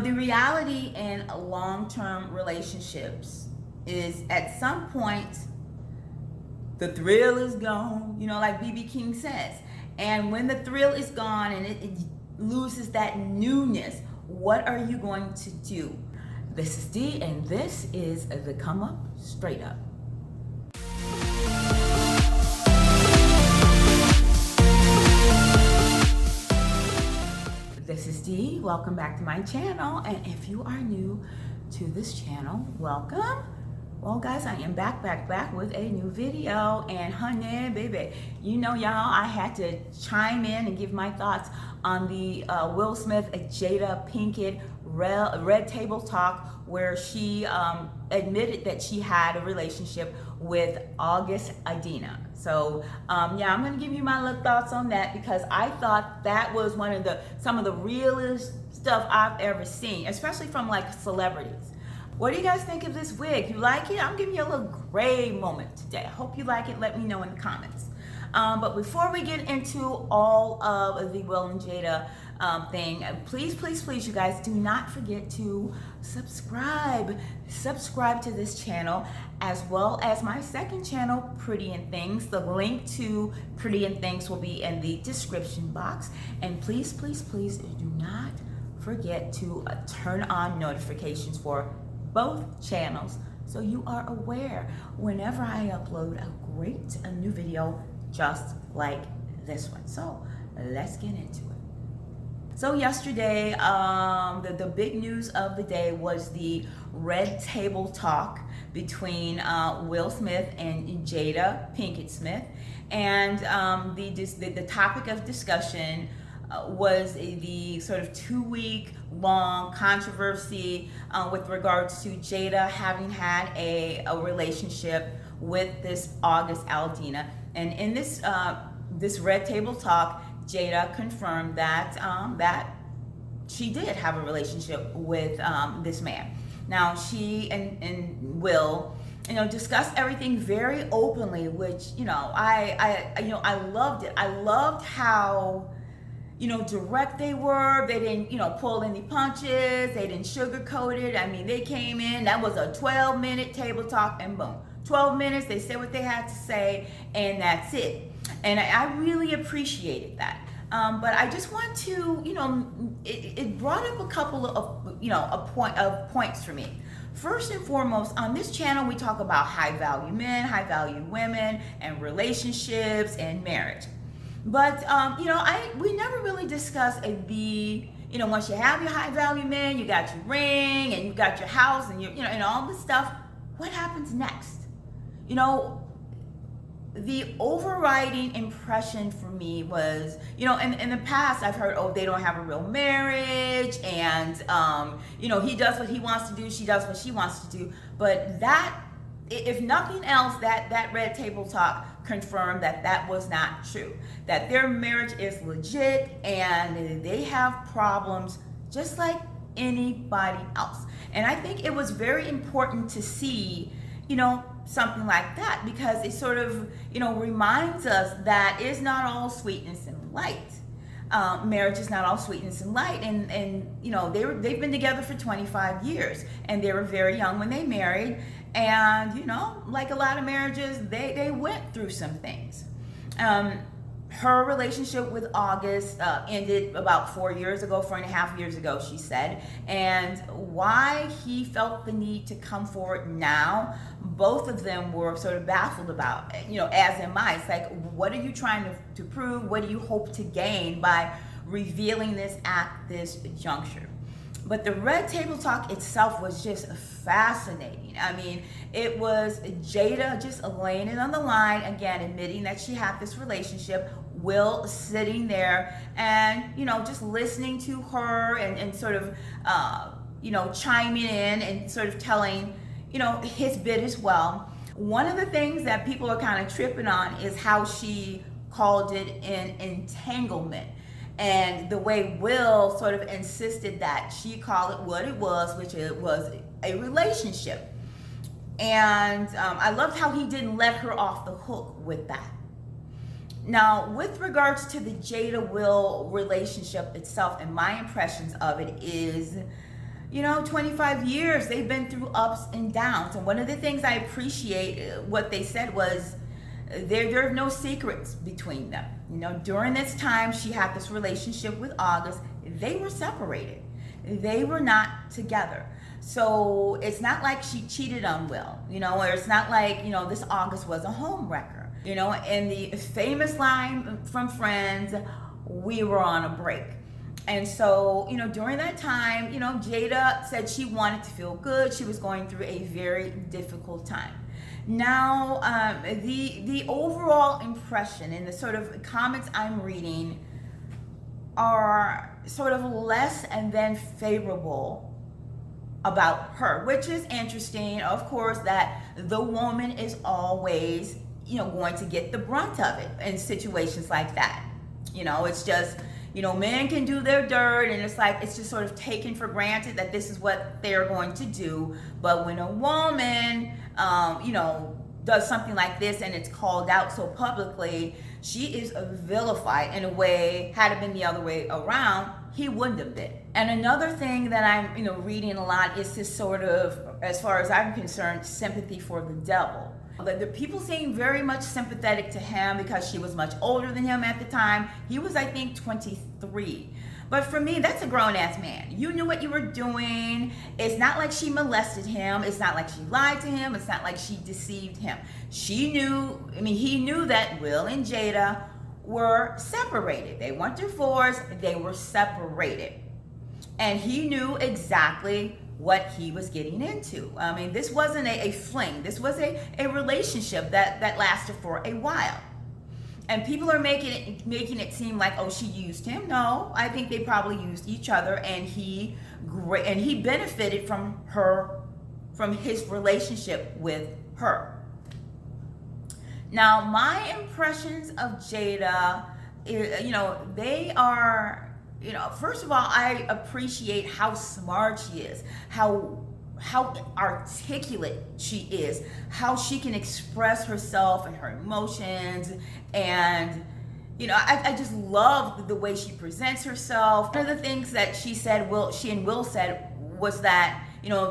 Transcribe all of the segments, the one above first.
the reality in long-term relationships is at some point, the thrill is gone, like B.B. King says. And when the thrill is gone and it loses that newness, what are you going to do? This is Dee, and this is the Come Up Straight Up. This is Dee. Welcome back to my channel. And if you are new to this channel, welcome. Well, guys, I am back with a new video. And honey, baby, y'all, I had to chime in and give my thoughts on the Will Smith, Jada Pinkett Red Table Talk, where she admitted that she had a relationship with August Alsina. So yeah, I'm gonna give you my little thoughts on that, because I thought that was some of the realest stuff I've ever seen, especially from like celebrities. What do you guys think of this wig? You like it? I'm giving you a little gray moment today. I hope you like it. Let me know in the comments. But before we get into all of the Will and Jada thing, please, you guys, do not forget to subscribe to this channel, as well as my second channel, Pretty and Things. The link to Pretty and Things will be in the description box. And please do not forget to turn on notifications for both channels, so you are aware whenever I upload a new video just like this one. So let's get into it. So yesterday, the big news of the day was the Red Table Talk between Will Smith and Jada Pinkett Smith, and the topic of discussion was the sort of 2-week long controversy with regards to Jada having had a relationship with this August Alsina. And in this Red Table Talk, Jada confirmed that she did have a relationship with this man. Now she and Will, discussed everything very openly, which I loved it. I loved how direct they were. They didn't pull any punches. They didn't sugarcoat it. I mean, they came in. That was a 12-minute table talk, and boom, 12 minutes. They said what they had to say, and that's it. And I really appreciated that. But I just want to, it brought up a couple of points for me. First and foremost, on this channel, we talk about high-value men, high-value women, and relationships and marriage. But we never really discuss once you have your high value man, you got your ring and you got your house and and all this stuff, what happens next? The overriding impression for me was, in the past I've heard, oh, they don't have a real marriage, and he does what he wants to do, she does what she wants to do. But that, if nothing else, that Red Table Talk confirmed that was not true, that their marriage is legit and they have problems just like anybody else. And I think it was very important to see something like that, because it sort of reminds us that it's not all sweetness and light. Marriage is not all sweetness and light, and they've been together for 25 years, and they were very young when they married. And like a lot of marriages, they went through some things. Her relationship with August ended about 4.5 years ago, she said. And why he felt the need to come forward now, both of them were sort of baffled about, as am I. It's like, what are you trying to prove? What do you hope to gain by revealing this at this juncture? But the Red Table Talk itself was just fascinating. I mean, it was Jada just laying it on the line, again, admitting that she had this relationship, Will sitting there and, just listening to her and sort of, chiming in and sort of telling, his bit as well. One of the things that people are kind of tripping on is how she called it an entanglement. And the way Will sort of insisted that she call it what it was, which it was a relationship. And I loved how he didn't let her off the hook with that. Now, with regards to the Jada-Will relationship itself, and my impressions of it is, 25 years, they've been through ups and downs. And one of the things I appreciate what they said was there are no secrets between them. During this time she had this relationship with August, they were separated. They were not together. So it's not like she cheated on Will, or it's not like, this August was a home wrecker. And the famous line from Friends, we were on a break. And so, during that time, Jada said she wanted to feel good. She was going through a very difficult time. Now, the overall impression and the sort of comments I'm reading are sort of less and then favorable about her, which is interesting. Of course, that the woman is always, going to get the brunt of it in situations like that. It's just, men can do their dirt, and it's just sort of taken for granted that this is what they're going to do. But when a woman, does something like this and it's called out so publicly, she is vilified in a way. Had it been the other way around, he wouldn't have been. And another thing that I'm, reading a lot is this sort of, as far as I'm concerned, sympathy for the devil. The people seem very much sympathetic to him because she was much older than him at the time. He was, I think, 23. But for me, that's a grown-ass man. You knew what you were doing. It's not like she molested him. It's not like she lied to him. It's not like she deceived him. He knew that Will and Jada were separated. They weren't divorced. They were separated. And he knew exactly what he was getting into. This wasn't a fling. This was a relationship that lasted for a while. And people are making it seem like, oh, she used him. No, I think they probably used each other, and he benefited from his relationship with her. Now, my impressions of Jada, they are, first of all, I appreciate how smart she is, how articulate she is, how she can express herself and her emotions. And I just love the way she presents herself. One of the things that she and Will said was that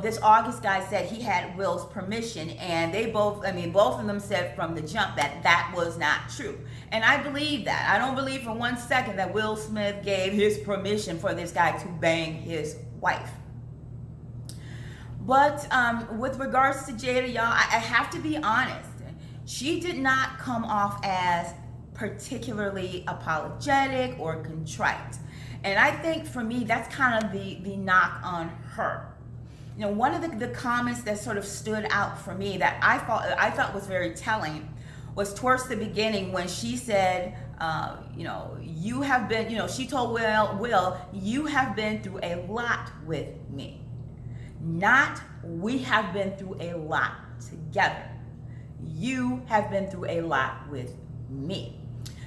this August guy said he had Will's permission, and they both of them said from the jump that was not true. And I believe that. I don't believe for 1 second that Will Smith gave his permission for this guy to bang his wife. But with regards to Jada, y'all, I have to be honest. She did not come off as particularly apologetic or contrite. And I think for me, that's kind of the knock on her. One of the comments that sort of stood out for me that I thought was very telling was towards the beginning when she said, you have been, she told Will, you have been through a lot with me. Not, we have been through a lot together. You have been through a lot with me.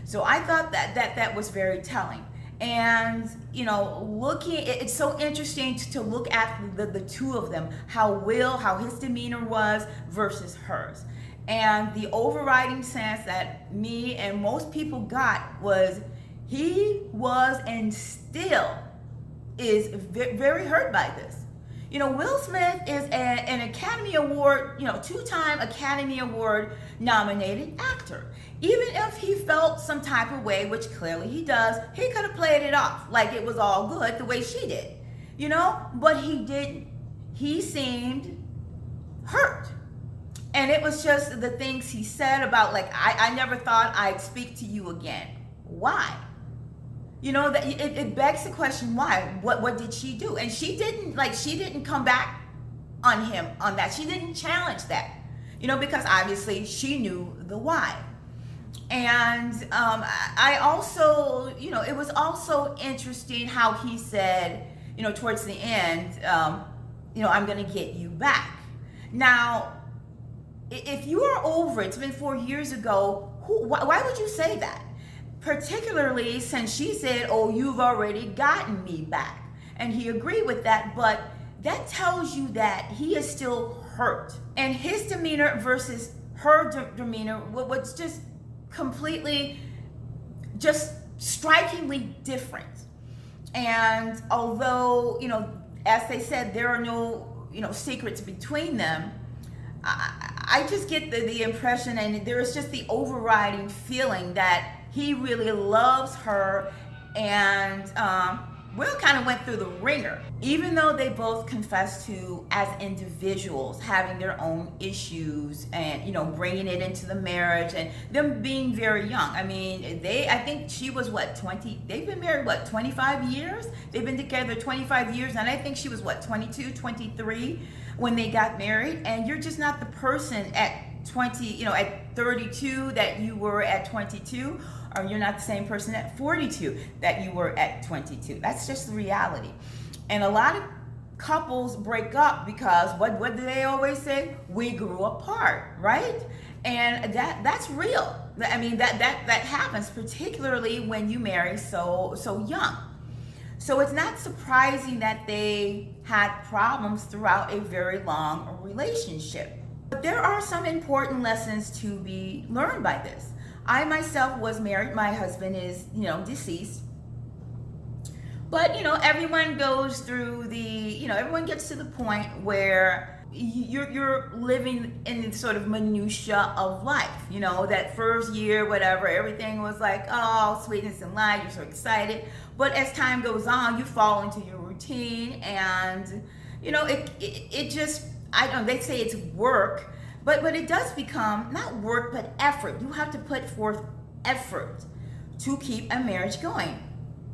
So I thought that was very telling. And it's so interesting to look at the two of them, how his demeanor was versus hers. And the overriding sense that me and most people got was he was and still is very hurt by this. Will Smith is an Academy Award, 2-time Academy Award nominated actor. Even if he felt some type of way, which clearly he does, he could have played it off like it was all good the way she did, but he didn't. He seemed hurt. And it was just the things he said about, like, I never thought I'd speak to you again. Why? That it begs the question, why? What did she do? And she didn't come back on him on that. She didn't challenge that, because obviously she knew the why. And I also, it was also interesting how he said, towards the end, I'm going to get you back. Now, if you are over it, it's been 4 years ago, why would you say that? Particularly since she said, oh, you've already gotten me back. And he agreed with that, but that tells you that he is still hurt. And his demeanor versus her demeanor was just completely, just strikingly different. And although, as they said, there are no, secrets between them. I just get the impression, and there is just the overriding feeling that he really loves her, and Will kind of went through the ringer. Even though they both confessed to, as individuals, having their own issues and, bringing it into the marriage, and them being very young. I mean, I think she was, 20? They've been married, 25 years? They've been together 25 years, and I think she was, 22, 23 when they got married. And you're just not the person at 20, at 32 that you were at 22, or you're not the same person at 42 that you were at 22. That's just the reality. And a lot of couples break up because what do they always say? We grew apart, right? And that's real. I mean, that happens, particularly when you marry so young. So it's not surprising that they had problems throughout a very long relationship. But there are some important lessons to be learned by this. I myself was married. My husband is, deceased. But, everyone goes through everyone gets to the point where you're living in the sort of minutia of life. That first year, whatever, everything was like, oh, sweetness and light, you're so excited. But as time goes on, you fall into your routine, and, it just, I don't know, they say it's work, but it does become not work, but effort. You have to put forth effort to keep a marriage going.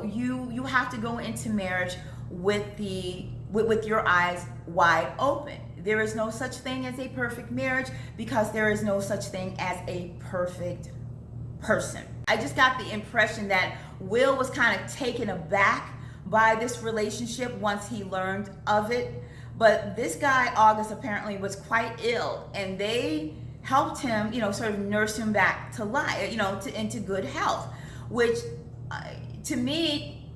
You have to go into marriage with your eyes wide open. There is no such thing as a perfect marriage, because there is no such thing as a perfect person. I just got the impression that Will was kind of taken aback by this relationship once he learned of it. But this guy, August, apparently was quite ill, and they helped him, sort of nurse him back to life, into good health, which to me,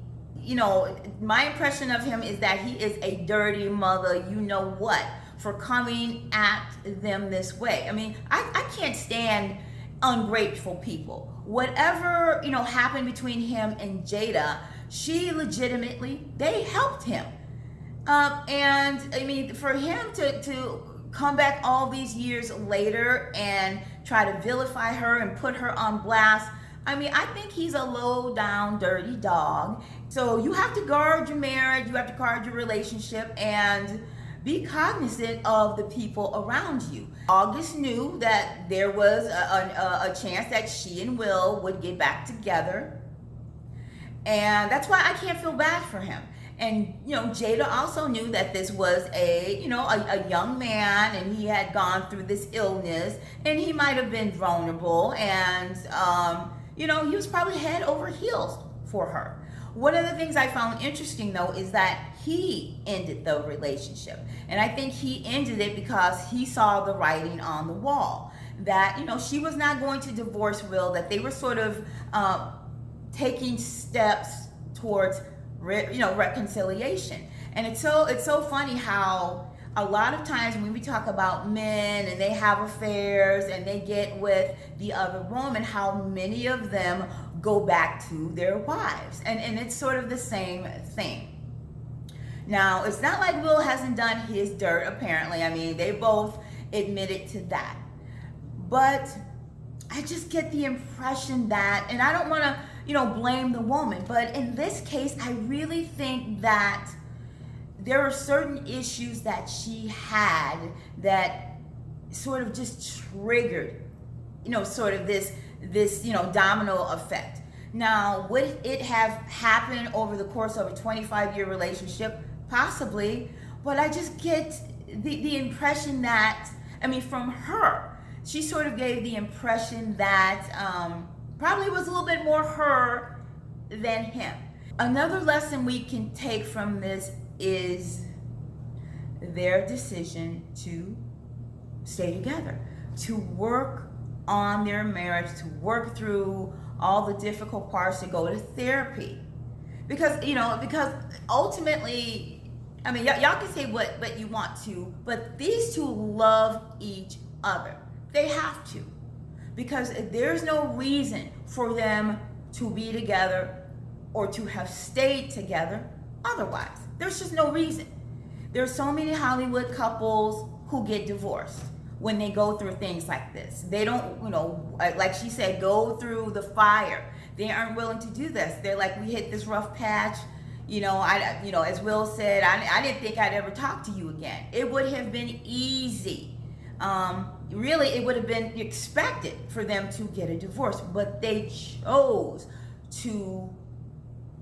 my impression of him is that he is a dirty mother, what, for coming at them this way. I mean, I can't stand ungrateful people. Whatever, happened between him and Jada, they helped him. And I mean, for him to come back all these years later and try to vilify her and put her on blast, I mean, I think he's a low down, dirty dog. So you have to guard your marriage, you have to guard your relationship, and be cognizant of the people around you. August knew that there was a chance that she and Will would get back together. And that's why I can't feel bad for him. And, Jada also knew that this was a young man, and he had gone through this illness, and he might have been vulnerable, and, he was probably head over heels for her. One of the things I found interesting, though, is that he ended the relationship. And I think he ended it because he saw the writing on the wall, that, she was not going to divorce Will, that they were sort of taking steps towards reconciliation. And it's so funny how a lot of times when we talk about men and they have affairs and they get with the other woman, how many of them go back to their wives, and it's sort of the same thing. Now, it's not like Will hasn't done his dirt, apparently. I mean, they both admitted to that. But I just get the impression that, and I don't want to blame the woman, but in this case, I really think that there are certain issues that she had that sort of just triggered, sort of this domino effect. Now, would it have happened over the course of a 25-year relationship? Possibly, but I just get the impression that, from her, she sort of gave the impression that probably was a little bit more her than him. Another lesson we can take from this is their decision to stay together, to work on their marriage, to work through all the difficult parts, to go to therapy. Because ultimately, y'all can say what you want to, but these two love each other. They have to. Because there's no reason for them to be together or to have stayed together otherwise. There's just no reason. There's so many Hollywood couples who get divorced when they go through things like this. They don't, like she said, go through the fire. They aren't willing to do this. They're like, we hit this rough patch. As Will said, I didn't think I'd ever talk to you again. It would have been easy. Really, it would have been expected for them to get a divorce, but they chose to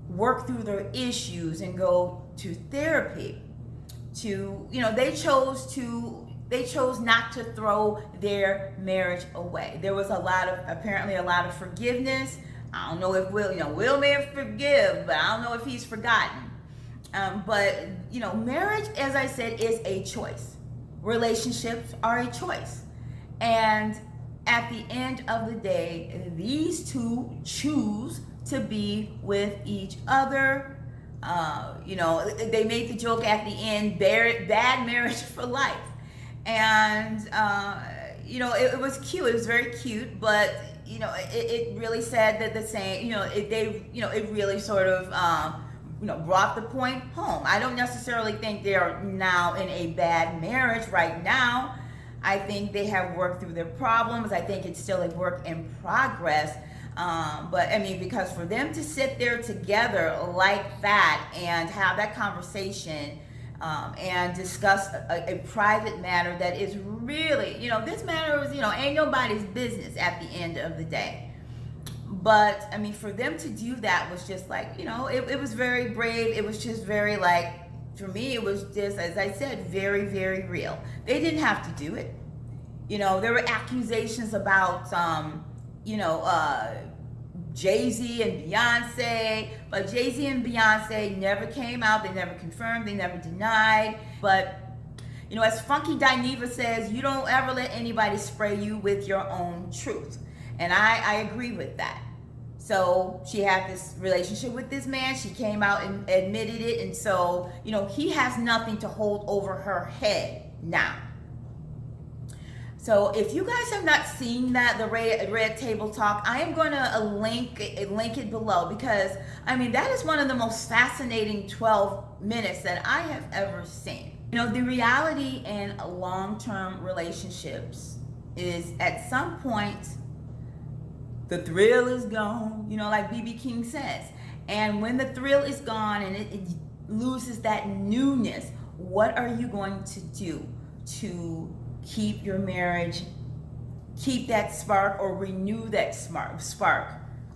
work through their issues and go to therapy. They chose not to throw their marriage away. There was apparently a lot of forgiveness. I don't know if Will may have forgiven, but I don't know if he's forgotten. But marriage, as I said, is a choice. Relationships are a choice. And at the end of the day, these two choose to be with each other. They made the joke at the end, bad marriage for life. And, it was cute. It was very cute, but, it really said that the same, it really sort of, brought the point home. I don't necessarily think they're now in a bad marriage right now. I think they have worked through their problems. I think it's still a work in progress. But I mean, because for them to sit there together like that and have that conversation and discuss a private matter that is really, this matter is, ain't nobody's business at the end of the day. But I mean, for them to do that was just like, it was very brave. It was just very for me, it was just, as I said, very, very real. They didn't have to do it. There were accusations about, Jay-Z and Beyonce, but Jay-Z and Beyonce never came out. They never confirmed, they never denied. But, as Funky Dineva says, you don't ever let anybody spray you with your own truth. And I agree with that. So she had this relationship with this man. She came out and admitted it. And so, he has nothing to hold over her head now. So if you guys have not seen that, the Red Table Talk, I am going to link it below, because I mean, that is one of the most fascinating 12 minutes that I have ever seen. The reality in long-term relationships is at some point, the thrill is gone, like B.B. King says. And when the thrill is gone and it loses that newness, what are you going to do to keep your marriage, keep that spark, or renew that spark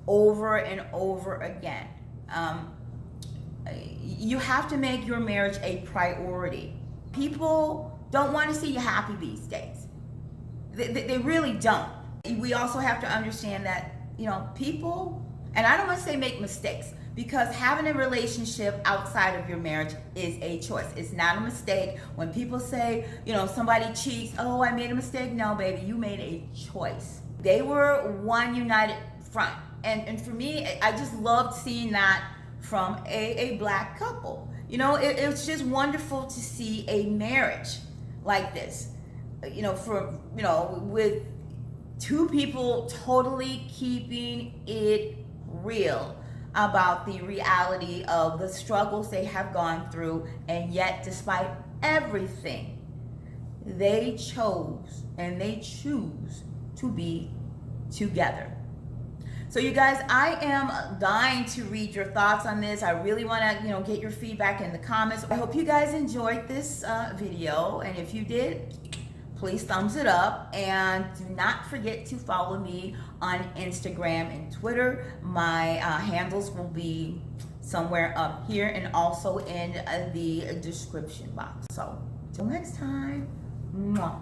over and over again? You have to make your marriage a priority. People don't want to see you happy these days. They really don't. We also have to understand that, people, and I don't want to say make mistakes, because having a relationship outside of your marriage is a choice. It's not a mistake. When people say, somebody cheats, oh, I made a mistake. No, baby, you made a choice. They were one united front. And for me, I just loved seeing that from a black couple. It's just wonderful to see a marriage like this, with two people totally keeping it real about the reality of the struggles they have gone through, and yet despite everything, they chose and they choose to be together. So you guys, I am dying to read your thoughts on this. I really want to, get your feedback in the comments. I hope you guys enjoyed this video, and if you did, please thumbs it up, and do not forget to follow me on Instagram and Twitter. My handles will be somewhere up here and also in the description box. So, till next time. Mwah.